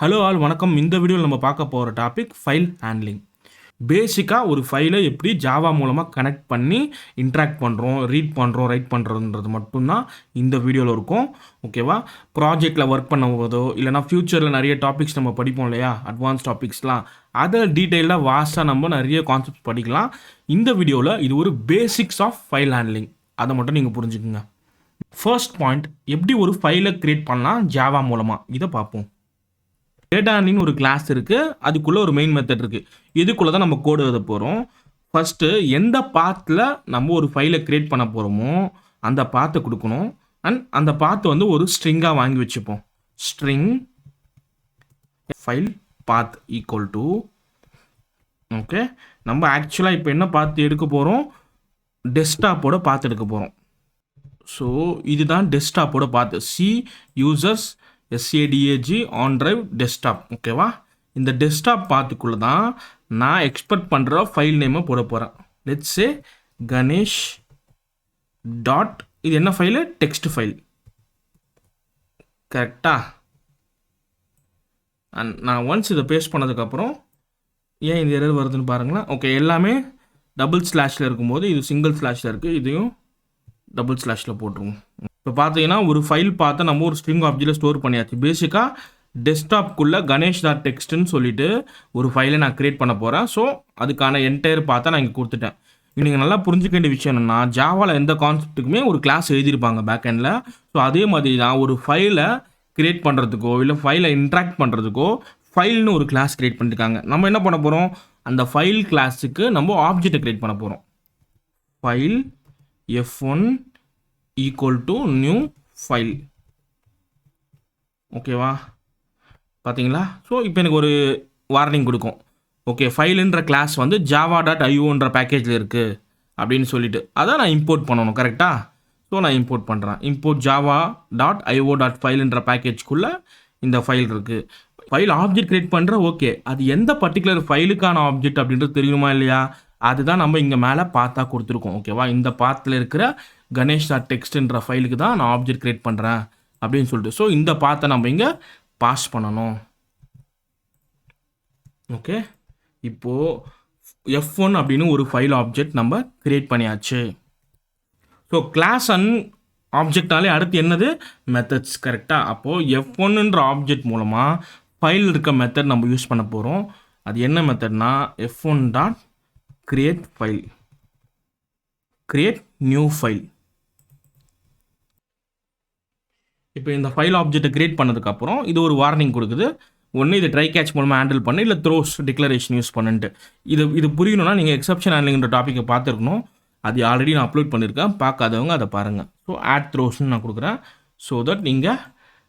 Hello all வணக்கம். இந்த வீடியோவில் நம்ம பார்க்க போகிற டாபிக் ஃபைல் ஹேண்ட்லிங். பேசிக்காக ஒரு ஃபைலை எப்படி ஜாவா மூலமாக கனெக்ட் பண்ணி இன்ட்ராக்ட் பண்ணுறோம், ரீட் பண்ணுறோம், ரைட் பண்ணுறதுன்றது மட்டும்தான் இந்த வீடியோவில் இருக்கும். ஓகேவா? ப்ராஜெக்டில் ஒர்க் பண்ணும்போதோ இல்லைனா ஃப்யூச்சரில் நிறைய டாபிக்ஸ் நம்ம படிப்போம் இல்லையா, அட்வான்ஸ் டாபிக்ஸ்லாம், அதை டீட்டெயிலாக வாஸ்ட்டாக நம்ம நிறைய கான்செப்ட்ஸ் படிக்கலாம். இந்த வீடியோவில் இது ஒரு பேசிக்ஸ் ஆஃப் ஃபைல் ஹேண்ட்லிங், அதை மட்டும் நீங்கள் புரிஞ்சுக்குங்க. ஃபர்ஸ்ட் பாயிண்ட், எப்படி ஒரு ஃபைலை க்ரியேட் பண்ணலாம் ஜாவா மூலமாக, இதை பார்ப்போம். டேட்டா ஹேண்ட்லிங்னு ஒரு கிளாஸ் இருக்குது, அதுக்குள்ளே ஒரு மெயின் மெத்தட் இருக்குது. இதுக்குள்ளே தான் நம்ம கோடு எழுத போகிறோம். ஃபஸ்ட்டு எந்த பாத்தில் நம்ம ஒரு ஃபைலை க்ரியேட் பண்ண போகிறோமோ அந்த பாத்தை கொடுக்கணும். அண்ட் அந்த பாத்து வந்து ஒரு ஸ்ட்ரிங்காக வாங்கி வச்சுப்போம். String file path equal to, okay, நம்ம ஆக்சுவலாக இப்போ என்ன பார்த்து எடுக்க போகிறோம், டெஸ்க்டாப்போட பார்த்து எடுக்க போகிறோம். ஸோ இதுதான் டெஸ்க்டாப்போட பார்த்து, C users SADAG on drive desktop. ஓகேவா? இந்த டெஸ்க்டாப் பார்த்துக்குள்ளே தான் நான் எக்ஸ்பெக்ட் பண்ணுற ஃபைல் நேமை போட போகிறேன். லெட்ஸ் சே கணேஷ் டாட், இது என்ன ஃபைலு? Text file. கரெக்டா? அண்ட் நான் ஒன்ஸ் இதை பேஸ்ட் பண்ணதுக்கப்புறம் ஏன் இந்த எரர் வருதுன்னு பாருங்களேன். ஓகே, எல்லாமே டபுள் ஸ்லாஷில் இருக்கும்போது இது சிங்கிள் ஸ்லாஷில் இருக்குது, இதையும் டபுள் ஸ்லாஷில் போட்டுருவோம். இப்போ பார்த்தீங்கன்னா ஒரு ஃபைல் பார்த்தா நம்ம ஒரு ஸ்ட்ரிங் ஆப்ஜெக்டில் ஸ்டோர் பண்ணியாச்சு. பேசிக்காக டெஸ்க்டாப்குள்ளே கணேஷ் டாட் டெக்ஸ்ட்னு சொல்லிட்டு ஒரு ஃபைலை நான் க்ரியேட் பண்ண போகிறேன். ஸோ அதுக்கான என்டையர் பார்த்தா நான் இங்கே கொடுத்துட்டேன். நீங்கள் நல்லா புரிஞ்சுக்க வேண்டிய விஷயம் என்னென்னா, ஜாவாவில் எந்த கான்செப்ட்டுக்குமே ஒரு கிளாஸ் எழுதியிருப்பாங்க பேக் எண்டில். ஸோ அதே மாதிரி தான் ஒரு ஃபைலை க்ரியேட் பண்ணுறதுக்கோ இல்லை ஃபைலை இன்ட்ராக்ட் பண்ணுறதுக்கோ ஃபைல்னு ஒரு கிளாஸ் க்ரியேட் பண்ணியிருக்காங்க. நம்ம என்ன பண்ண போகிறோம், அந்த ஃபைல் கிளாஸுக்கு நம்ம ஆப்ஜெக்டை க்ரியேட் பண்ண போகிறோம். File F1 equal to new file. ஓகேவா? பார்த்தீங்களா? ஸோ இப்போ எனக்கு ஒரு வார்னிங் கொடுக்கும். ஓகே, ஃபைலுன்ற கிளாஸ் வந்து ஜாவா டாட் ஐஓன்ற பேக்கேஜில் இருக்குது அப்படின்னு சொல்லிட்டு அதை நான் இம்போர்ட் பண்ணணும். கரெக்டாக? ஸோ நான் இம்போர்ட் பண்ணுறேன். Import Java dot IO dot ஃபைலுன்ற பேக்கேஜ்குள்ளே இந்த ஃபைல் இருக்குது. ஃபைல் ஆப்ஜெக்ட் க்ரியேட் பண்ணுற, ஓகே, அது எந்த பர்டிகுலர் ஃபைலுக்கான ஆப்ஜெக்ட் அப்படின்றது தெரியுமா இல்லையா, அதுதான் நம்ம இங்கே மேலே பார்த்தா கொடுத்துருக்கோம். ஓகேவா? இந்த பாத்தில் இருக்கிற கணேஷ் டாட் டெக்ஸ்ட்ன்ற ஃபைலுக்கு தான் நான் ஆப்ஜெக்ட் க்ரியேட் பண்ணுறேன் அப்படின்னு சொல்லிட்டு. ஸோ இந்த பாத்தை நம்ம இங்கே பாஸ் பண்ணணும். ஓகே, இப்போது F1 அப்படின்னு ஒரு ஃபைல் ஆப்ஜெக்ட் நம்ம க்ரியேட் பண்ணியாச்சு. ஸோ கிளாஸ் அண்ட் ஆப்ஜெக்டாலே அடுத்து என்னது, மெத்தட்ஸ். கரெக்டாக? அப்போது F1ன்ற ஆப்ஜெக்ட் மூலமாக ஃபைல் இருக்க மெத்தட் நம்ம யூஸ் பண்ண போகிறோம். அது என்ன மெத்தட்னா F1 dot create file, create new file. இப்போ இந்த ஃபைல் ஆப்ஜெக்ட்டை கிரியேட் பண்ணதுக்கப்புறம் இது ஒரு வார்னிங் கொடுக்குது. ஒன்று இது ட்ரை கேட்ச் மூலமாக ஹேண்டில் பண்ணு, இல்லை த்ரோஸ் டிக்ளரேஷன் யூஸ் பண்ணிட்டு. இது புரியணும்னா நீங்கள் எக்ஸப்ஷன் ஹேண்ட்லிங்கிற டாப்பிக்கை பார்த்துருக்கணும். அது ஆல்ரெடி நான் அப்லோட் பண்ணியிருக்கேன், பார்க்காதவங்க அதை பாருங்கள். ஸோ ஆட் த்ரோஸ்ன்னு நான் கொடுக்குறேன். ஸோ தட் நீங்கள்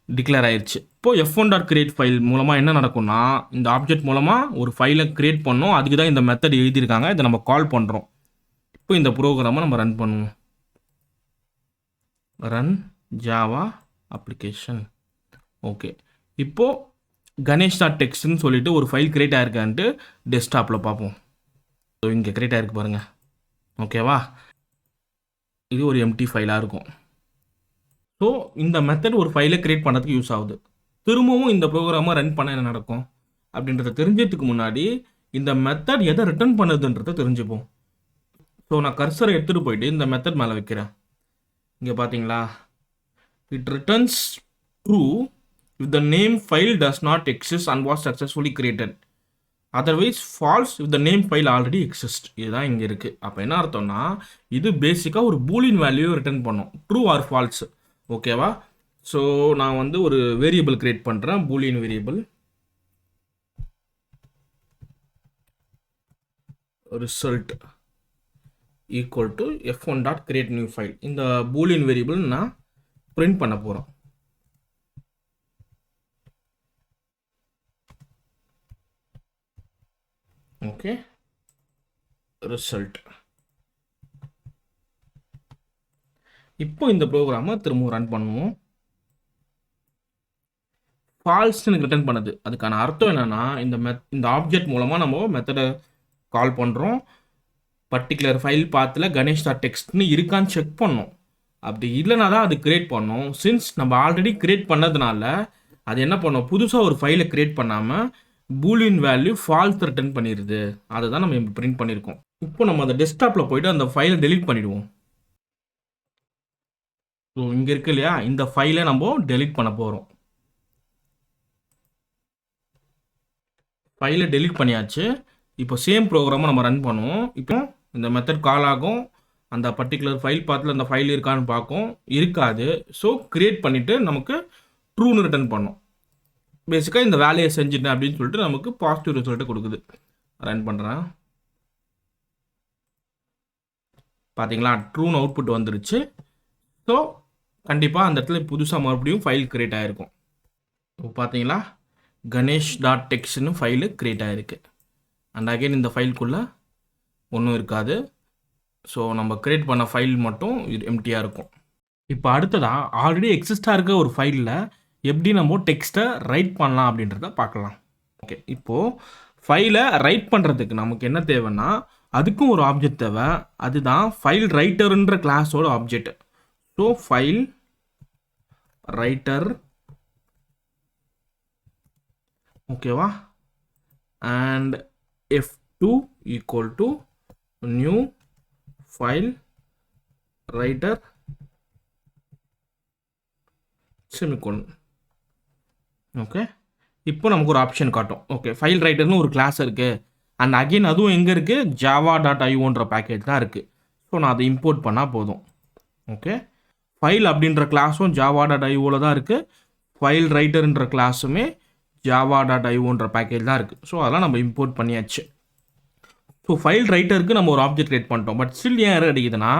டிக்ளேர் ஆயிடுச்சு. இப்போது F1 டாட் கிரியேட் ஃபைல் மூலமாக என்ன நடக்கும்னா, இந்த ஆப்ஜெக்ட் மூலமாக ஒரு ஃபைலை கிரியேட் பண்ணோம், அதுக்கு தான் இந்த மெத்தட் எழுதியிருக்காங்க, இதை நம்ம கால் பண்ணுறோம். இப்போ இந்த ப்ரோக்ராமை நம்ம ரன் பண்ணுவோம். Run Java application. ஓகே, இப்போது கணேஷ் டாட் டெக்ஸ்ட்னு சொல்லிட்டு ஒரு ஃபைல் கிரியேட் ஆயிருக்கான்ட்டு டெஸ்க்டாப்பில் பார்ப்போம். ஸோ இங்கே கிரியேட் ஆயிருக்கு பாருங்கள். ஓகேவா? இது ஒரு எம்டி ஃபைலாக இருக்கும். ஸோ இந்த மெத்தட் ஒரு ஃபைலை கிரியேட் பண்ணுறதுக்கு யூஸ் ஆகுது. திரும்பவும் இந்த ப்ரோக்ராமை ரன் பண்ண என்ன நடக்கும் அப்படின்றத தெரிஞ்சதுக்கு முன்னாடி இந்த மெத்தட் எதை ரிட்டர்ன் பண்ணுதுன்றதை தெரிஞ்சுப்போம். ஸோ நான் கர்சரை எடுத்துகிட்டு போயிட்டு இந்த மெத்தட் மேலே வைக்கிறேன். இங்கே பார்த்தீங்களா, it returns true if the name file does not exist and was successfully created, otherwise false if the name file already exists. இதுதான் இங்கே இருக்குது. அப்போ என்ன அர்த்தம்னா, இது பேசிக்காக ஒரு பூலியன் வேல்யூ ரிட்டர்ன் பண்ணும், ட்ரூ ஆர் ஃபால்ஸ். ஓகேவா? ஸோ நான் வந்து ஒரு வேரியபிள் கிரியேட் பண்ணுறேன், Boolean variable. Result equal to F1 dot create new file. இந்த பூலியன் வேரியபிள் நான் பிரிண்ட் பண்ண போகிறோம். Okay, result. இப்போ இந்த ப்ரோக்ராமை திரும்பவும் ரன் பண்ணுவோம். ஃபால்ஸ்ன்னு ரிட்டர்ன் பண்ணுது. அதுக்கான அர்த்தம் என்னென்னா, இந்த ஆப்ஜெக்ட் மூலமாக நம்ம மெத்தடை கால் பண்ணுறோம். பர்டிகுலர் ஃபைல் பாத்தில் கணேஷ் டாட் டெக்ஸ்ட்னு இருக்கான்னு செக் பண்ணோம். அப்படி இல்லைனா தான் அது கிரியேட் பண்ணோம். சின்ஸ் நம்ம ஆல்ரெடி கிரியேட் பண்ணதுனால அது என்ன பண்ணும், புதுசாக ஒரு ஃபைலை க்ரியேட் பண்ணாமல் பூலியன் வேல்யூ ஃபால்ஸ் ரிட்டர்ன் பண்ணிடுது. அதுதான் நம்ம இப்போ பிரிண்ட் பண்ணியிருக்கோம். இப்போ நம்ம அந்த டெஸ்க்டாப்பில் போயிட்டு அந்த ஃபைலை டெலீட் பண்ணிவிடுவோம். ஸோ இங்கே இருக்கு இல்லையா, இந்த ஃபைலை நம்ம டெலீட் பண்ண போகிறோம். ஃபைலை டெலீட் பண்ணியாச்சு. இப்போ சேம் ப்ரோக்ராமை நம்ம ரன் பண்ணுவோம். இப்போ இந்த மெத்தட் கால் ஆகும், அந்த பர்டிகுலர் ஃபைல் பார்த்துல அந்த ஃபைல் இருக்கான்னு பார்க்கும், இருக்காது. ஸோ கிரியேட் பண்ணிவிட்டு நமக்கு ட்ரூன்னு ரிட்டர்ன் பண்ணும். பேசிக்காக இந்த வேலையை செஞ்சுட்டேன் அப்படின்னு சொல்லிட்டு நமக்கு பாசிட்டிவ் ரிசல்ட்டு கொடுக்குது. ரன் பண்ணுறேன். பார்த்தீங்களா, ட்ரூன்னு அவுட்புட் வந்துருச்சு. ஸோ கண்டிப்பாக அந்த இடத்துல புதுசாக மறுபடியும் ஃபைல் க்ரியேட் ஆகிருக்கும். இப்போ பார்த்தீங்களா, ganesh.txt ஃபைலு க்ரியேட் ஆகிருக்கு. அண்ட் அகைன் இந்த ஃபைலுக்குள்ளே ஒன்றும் இருக்காது. ஸோ நம்ம க்ரியேட் பண்ண ஃபைல் மட்டும் எம்டியாக இருக்கும். இப்போ அடுத்ததாக ஆல்ரெடி எக்ஸிஸ்டாக இருக்க ஒரு ஃபைலில் எப்படி நம்ம டெக்ஸ்ட்டை ரைட் பண்ணலாம் அப்படின்றத பார்க்கலாம். ஓகே, இப்போது ஃபைலை ரைட் பண்ணுறதுக்கு நமக்கு என்ன தேவைன்னா, அதுக்கும் ஒரு ஆப்ஜெக்ட் தேவை. அதுதான் ஃபைல் ரைட்டருன்ற கிளாஸோட ஆப்ஜெக்ட். ஸோ ஃபைல் ரைட்டர், ஓகேவா, and f2 equal to new file writer semicolon. Okay, இப்போ நமக்கு ஒரு ஆப்ஷன் காட்டும். ஓகே, ஃபைல் ரைட்டர்னு ஒரு கிளாஸ் இருக்குது. அண்ட் அகெயின் அதுவும் எங்கே இருக்குது, java.ioன்ற பேக்கேஜ் தான் இருக்குது. ஸோ நான் அதை இம்போர்ட் பண்ணால் போதும். ஓகே, ஃபைல் அப்படின்ற கிளாஸும் java.ioவில் தான் இருக்குது. ஃபைல் ரைட்டர்ன்ற கிளாஸுமே java.ioன்ற பேக்கேஜ் தான் இருக்குது. ஸோ அதெல்லாம் நம்ம இம்போர்ட் பண்ணியாச்சு. ஸோ ஃபைல் ரைட்டருக்கு நம்ம ஒரு ஆப்ஜெக்ட் ரைட் பண்ணிட்டோம். பட் ஸ்டில் ஏன் எரர் அடிக்குதுன்னா,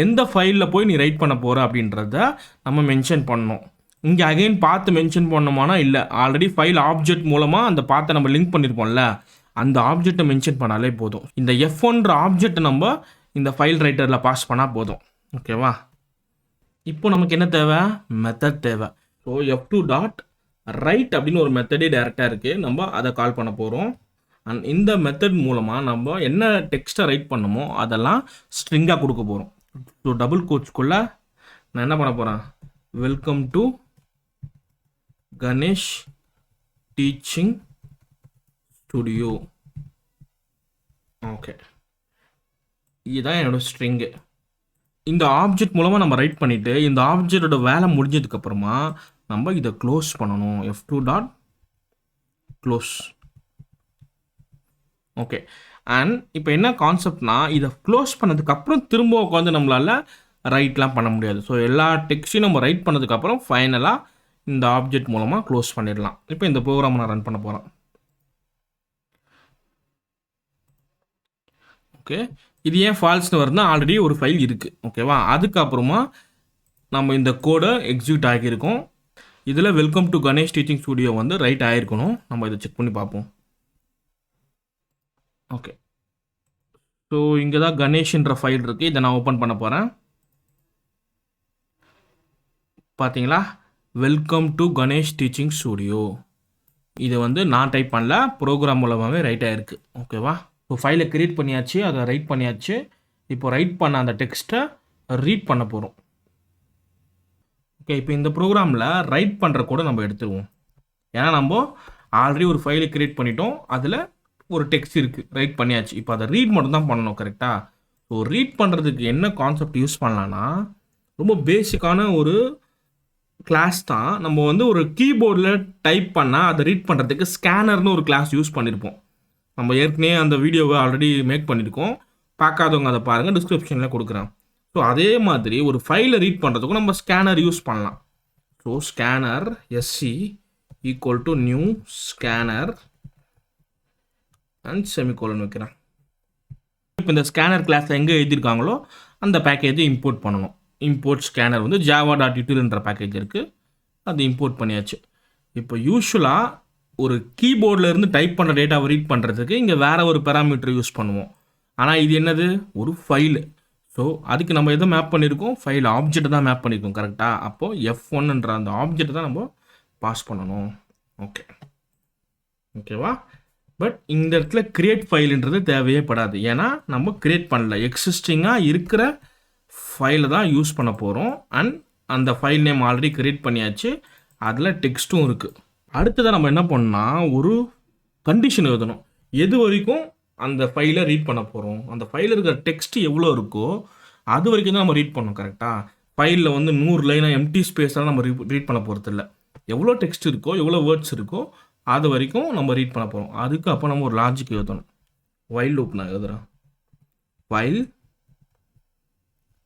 எந்த ஃபைலில் போய் நீ ரைட் பண்ண போகிற அப்படின்றத நம்ம மென்ஷன் பண்ணணும். இங்கே அகைன் பார்த்து மென்ஷன் பண்ணோமானா இல்லை, ஆல்ரெடி ஃபைல் ஆப்ஜெக்ட் மூலமாக அந்த பார்த்தை நம்ம லிங்க் பண்ணியிருப்போம்ல, அந்த ஆப்ஜெக்டை மென்ஷன் பண்ணாலே போதும். இந்த F1ன்ற ஆப்ஜெக்ட் நம்ம இந்த ஃபைல் ரைட்டரில் பாஸ் பண்ணால் போதும். ஓகேவா, இப்போ நமக்கு என்ன தேவை, மெத்தட் தேவை. ஸோ f2.write அப்படின்னு ஒரு மெத்தடே டேரெக்டாக இருக்குது. நம்ம அதை கால் பண்ண போகிறோம். அண்ட் இந்த மெத்தட் மூலமாக நம்ம என்ன டெக்ஸ்ட்டை ரைட் பண்ணமோ அதெல்லாம் ஸ்ட்ரிங்காக கொடுக்க போகிறோம். ஸோ டபுள் கோட்ஸ்குள்ளே நான் என்ன பண்ண போகிறேன், welcome to Ganesh teaching studio. Okay, இதுதான் என்னோட ஸ்ட்ரிங்கு. இந்த ஆப்ஜெக்ட் மூலமாக நம்ம ரைட் பண்ணிவிட்டு இந்த ஆப்ஜெக்டோட வேலை முடிஞ்சதுக்கப்புறமா நம்ம இதை க்ளோஸ் பண்ணணும். f2.close. ஓகே, அண்ட் இப்போ என்ன கான்செப்ட்னா, இதை க்ளோஸ் பண்ணதுக்கப்புறம் திரும்ப உட்காந்து நம்மளால் ரைட்லாம் பண்ண முடியாது. ஸோ எல்லா டெக்ஸ்ட்டையும் நம்ம ரைட் பண்ணதுக்கப்புறம் ஃபைனலாக இந்த ஆப்ஜெக்ட் மூலமாக க்ளோஸ் பண்ணிடலாம். இப்போ இந்த ப்ரோக்ராம் நான் ரன் பண்ண போகிறேன். ஓகே, இது ஏன் ஃபால்ஸ்னு வருதுன்னா, ஆல்ரெடி ஒரு ஃபைல் இருக்குது. ஓகேவா, அதுக்கப்புறமா நம்ம இந்த கோடை எக்ஸிக்யூட் ஆகியிருக்கோம். இதில் welcome to Ganesh teaching studio வந்து ரைட் ஆகிருக்கணும். நம்ம இதை செக் பண்ணி பார்ப்போம். ஓகே, ஸோ இங்கே தான் கணேஷ்ன்ற ஃபைல் இருக்குது. இதை நான் ஓப்பன் பண்ண போகிறேன். பார்த்தீங்களா, welcome to Ganesh teaching studio. இது வந்து நான் டைப் பண்ணல, ப்ரோக்ராம் மூலமாகவே ரைட் ஆகிருக்கு. ஓகேவா, ஸோ ஃபைலை க்ரியேட் பண்ணியாச்சு, அதை ரைட் பண்ணியாச்சு. இப்போ ரைட் பண்ண அந்த டெக்ஸ்ட்டை ரீட் பண்ண போகிறோம். ஓகே, இப்போ இந்த ப்ரோக்ராமில் ரைட் பண்ணுற கூட நம்ம எடுத்துருவோம். ஏன்னா நம்ம ஆல்ரெடி ஒரு ஃபைலை க்ரியேட் பண்ணிட்டோம், அதில் ஒரு டெக்ஸ்ட் இருக்குது, ரைட் பண்ணியாச்சு. இப்போ அதை ரீட் மட்டும் தான் பண்ணணும். கரெக்டாக. ஸோ ரீட் பண்ணுறதுக்கு என்ன கான்செப்ட் யூஸ் பண்ணலான்னா, ரொம்ப பேசிக்கான ஒரு கிளாஸ் தான். நம்ம வந்து ஒரு கீபோர்டில் டைப் பண்ணால் அதை ரீட் பண்ணுறதுக்கு ஸ்கேனர்னு ஒரு கிளாஸ் யூஸ் பண்ணியிருப்போம். நம்ம ஏற்கனவே அந்த வீடியோவை ஆல்ரெடி மேக் பண்ணியிருக்கோம். பார்க்காதவங்க அதை பாருங்கள், டிஸ்கிரிப்ஷனில் கொடுக்குறேன். ஸோ அதே மாதிரி ஒரு ஃபைலை ரீட் பண்ணுறதுக்கும் நம்ம ஸ்கேனர் யூஸ் பண்ணலாம். So scanner SC equal to new scanner and semicolon வைக்கிறேன். இப்போ இந்த ஸ்கேனர் கிளாஸில் எங்கே எழுதியிருக்காங்களோ அந்த பேக்கேஜை இம்போர்ட் பண்ணணும். இம்போர்ட் ஸ்கேனர் வந்து java.utilன்ற பேக்கேஜ் இருக்குது, அது இம்போர்ட் பண்ணியாச்சு. இப்போ யூஸ்வலாக ஒரு கீபோர்டில் இருந்து டைப் பண்ணுற டேட்டாவை ரீட் பண்ணுறதுக்கு இங்கே வேறு ஒரு பேராமீட்டர் யூஸ் பண்ணுவோம். ஆனால் இது என்னது, ஒரு ஃபைலு. ஸோ அதுக்கு நம்ம எதை மேப் பண்ணியிருக்கோம், ஃபைல் ஆப்ஜெக்ட் தான் மேப் பண்ணியிருக்கோம். கரெக்டாக. அப்போது F1ன்ற அந்த ஆப்ஜெக்ட் தான் நம்ம பாஸ் பண்ணணும். ஓகே, ஓகேவா. பட் இந்த இடத்துல கிரியேட் ஃபைலுன்றது தேவையே படாது. ஏன்னா நம்ம கிரியேட் பண்ணல, எக்ஸிஸ்டிங்காக இருக்கிற ஃபைலை தான் யூஸ் பண்ண போகிறோம். அண்ட் அந்த ஃபைல் நேம் ஆல்ரெடி கிரியேட் பண்ணியாச்சு. அதில் டெக்ஸ்ட்டும் இருக்குது. அடுத்ததாக நம்ம என்ன பண்ணால் ஒரு கண்டிஷன் எழுதணும். எது வரைக்கும் அந்த ஃபைலை ரீட் பண்ண போகிறோம், அந்த ஃபைலில் இருக்கிற டெக்ஸ்ட் எவ்வளோ இருக்கோ அது வரைக்கும் தான் நம்ம ரீட் பண்ணணும். கரெக்டாக ஃபைலில் வந்து 100 லைனாக எம்டி ஸ்பேஸால் நம்ம ரீட் பண்ண போகிறது இல்லை. எவ்வளோ டெக்ஸ்ட் இருக்கோ எவ்வளோ வேர்ட்ஸ் இருக்கோ அது வரைக்கும் நம்ம ரீட் பண்ண போகிறோம். அதுக்கு அப்போ நம்ம ஒரு லாஜிக் எழுதணும். வைல் லூப் நான் எழுதுகிறேன். வைல்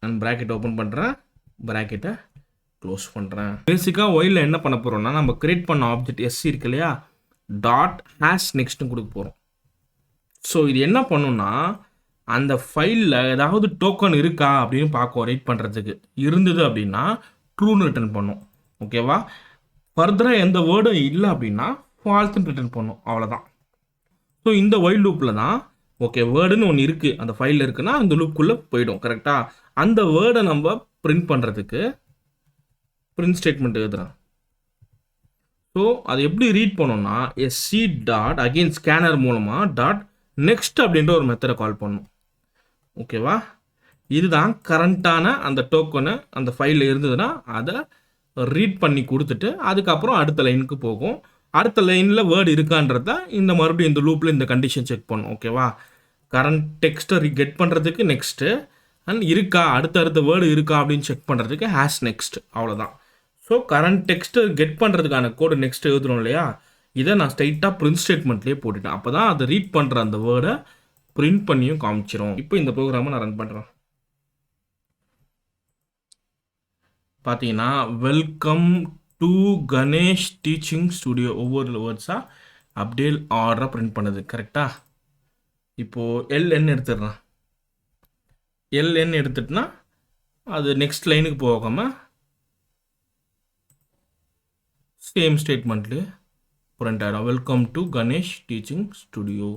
அண்ட் ப்ராக்கெட் ஓப்பன் பண்ணுறேன், ப்ராக்கெட்டை க்ளோஸ் பண்ணுறேன். பேசிக்காக ஒயிலில் என்ன பண்ண போகிறோம்னா நம்ம கிரியேட் பண்ண ஆப்ஜெக்ட் எஸ்சி இருக்கு இல்லையா, டாட் ஹேஷ் நெக்ஸ்ட்னு கொடுக்க போகிறோம். ஸோ இது என்ன பண்ணுன்னா அந்த ஃபைலில் ஏதாவது டோக்கன் இருக்கா அப்படின்னு பார்க்கும். ரீட் பண்ணுறதுக்கு இருந்தது அப்படின்னா ட்ரூன்னு ரிட்டர்ன் பண்ணும். ஓகேவா? ஃபர்தராக எந்த வேர்டும் இல்லை அப்படின்னா ஃபால்ஸ்ன்னு ரிட்டர்ன் பண்ணும். அவ்வளோதான். ஸோ இந்த ஒயில் லூப்பில் தான் ஓகே வேர்டுன்னு ஒன்று இருக்குது, அந்த ஃபைலில் இருக்குன்னா அந்த லூப்புக்குள்ளே போயிடும். கரெக்டாக அந்த வேர்டை நம்ம பிரிண்ட் பண்ணுறதுக்கு பிரிண்ட் ஸ்டேட்மெண்ட் எழுதுறேன். ஸோ அது எப்படி ரீட் பண்ணோம்னா எஸ்சி டாட் அகெயின் ஸ்கேனர் மூலமாக டாட் நெக்ஸ்ட் அப்படின்ற ஒரு மெத்தடை கால் பண்ணும். ஓகேவா? இதுதான் கரண்ட்டான அந்த டோக்கனை அந்த ஃபைலில் இருந்ததுன்னா அதை ரீட் பண்ணி கொடுத்துட்டு அதுக்கப்புறம் அடுத்த லைனுக்கு போகும். அடுத்த லைனில் வேர்டு இருக்கான்றத இந்த மறுபடியும் இந்த லூப்பில் இந்த கண்டிஷன் செக் பண்ணும். ஓகேவா? கரண்ட் டெக்ஸ்ட்டை கெட் பண்ணுறதுக்கு நெக்ஸ்ட்டு அண்ட் இருக்கா அடுத்த வேர்டு இருக்கா அப்படின்னு செக் பண்ணுறதுக்கு ஹேஷ் நெக்ஸ்ட். அவ்வளோதான். ஸோ கரண்ட் டெக்ஸ்ட்டை கெட் பண்ணுறதுக்கான கோடு நெக்ஸ்ட் எழுதுறோம் இல்லையா, இதை நான் ஸ்ட்ரைட்டாக பிரிண்ட் ஸ்டேட்மெண்ட்லேயே போட்டுட்டேன். அப்போ தான் அதை ரீட் பண்ணுற அந்த வேர்டை பிரிண்ட் பண்ணியும் காமிச்சிரும். இப்போ இந்த ப்ரோக்ராமை நான் ரன் பண்ணுறேன். பார்த்தீங்கன்னா welcome to Ganesh teaching studio ஒவ்வொரு வேர்ட்ஸாக அப்படியே ஆர்டராக பிரிண்ட் பண்ணுது. கரெக்டாக? இப்போது எல்என் எடுத்துடுறேன். எல்என் எடுத்துட்டுனா அது நெக்ஸ்ட் லைனுக்கு போகாமல் சேம் ஸ்டேட்மெண்ட்லேயே பிரிண்ட் ஆகிடும். Welcome to Ganesh teaching studio.